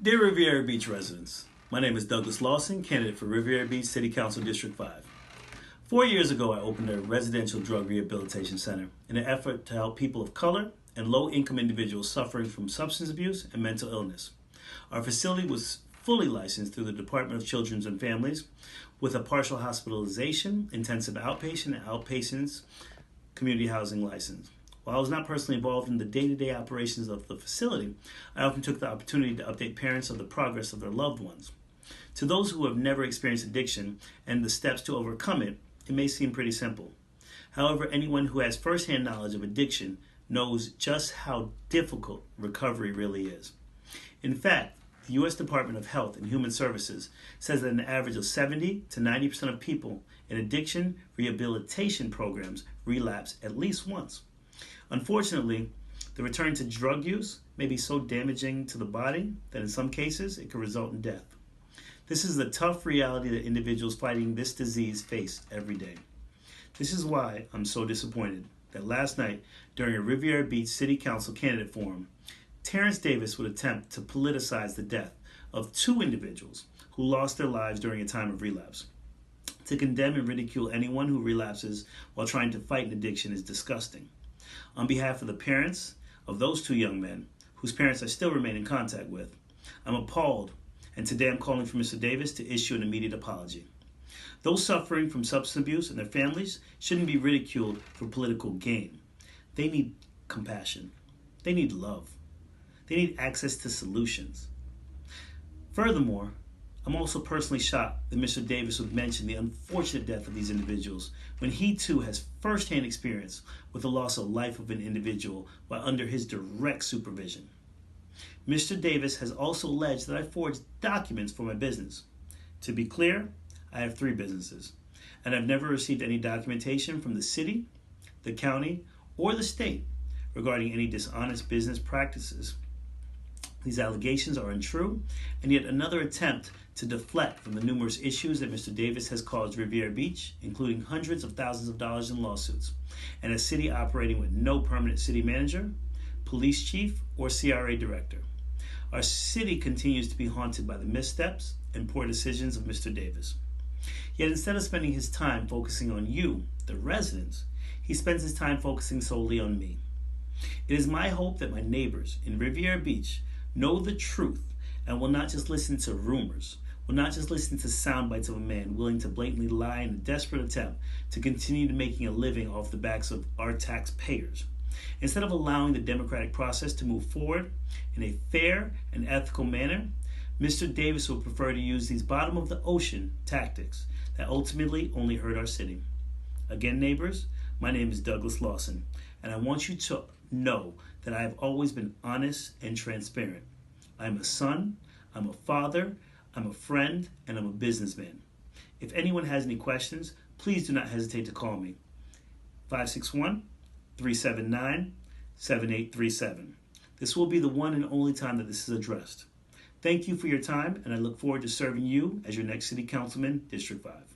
Dear Riviera Beach residents, my name is Douglas Lawson, candidate for Riviera Beach City Council District 5. 4 years ago, I opened a residential drug rehabilitation center in an effort to help people of color and low-income individuals suffering from substance abuse and mental illness. Our facility was fully licensed through the Department of Children and Families with a partial hospitalization, intensive outpatient, and outpatients community housing license. While I was not personally involved in the day-to-day operations of the facility, I often took the opportunity to update parents of the progress of their loved ones. To those who have never experienced addiction and the steps to overcome it, it may seem pretty simple. However, anyone who has firsthand knowledge of addiction knows just how difficult recovery really is. In fact, the U.S. Department of Health and Human Services says that an average of 70 to 90% of people in addiction rehabilitation programs relapse at least once. Unfortunately, the return to drug use may be so damaging to the body that in some cases it could result in death. This is the tough reality that individuals fighting this disease face every day. This is why I'm so disappointed that last night, during a Riviera Beach City Council candidate forum, Terrence Davis would attempt to politicize the death of two individuals who lost their lives during a time of relapse. To condemn and ridicule anyone who relapses while trying to fight an addiction is disgusting. On behalf of the parents of those two young men, whose parents I still remain in contact with, I'm appalled, and today I'm calling for Mr. Davis to issue an immediate apology. Those suffering from substance abuse and their families shouldn't be ridiculed for political gain. They need compassion. They need love. They need access to solutions. Furthermore, I'm also personally shocked that Mr. Davis would mention the unfortunate death of these individuals when he too has firsthand experience with the loss of life of an individual while under his direct supervision. Mr. Davis has also alleged that I forged documents for my business. To be clear, I have 3 businesses, and I've never received any documentation from the city, the county, or the state regarding any dishonest business practices. These allegations are untrue, and yet another attempt to deflect from the numerous issues that Mr. Davis has caused Riviera Beach, including hundreds of thousands of dollars in lawsuits, and a city operating with no permanent city manager, police chief, or CRA director. Our city continues to be haunted by the missteps and poor decisions of Mr. Davis. Yet instead of spending his time focusing on you, the residents, he spends his time focusing solely on me. It is my hope that my neighbors in Riviera Beach know the truth and will not just listen to rumors, will not just listen to sound bites of a man willing to blatantly lie in a desperate attempt to continue making a living off the backs of our taxpayers. Instead of allowing the democratic process to move forward in a fair and ethical manner, Mr. Davis will prefer to use these bottom-of-the-ocean tactics that ultimately only hurt our city. Again, neighbors, my name is Douglas Lawson, and I want you to know that I have always been honest and transparent. I'm a son, I'm a father, I'm a friend, and I'm a businessman. If anyone has any questions, please do not hesitate to call me. 561-379-7837. This will be the one and only time that this is addressed. Thank you for your time, and I look forward to serving you as your next City Councilman, District 5.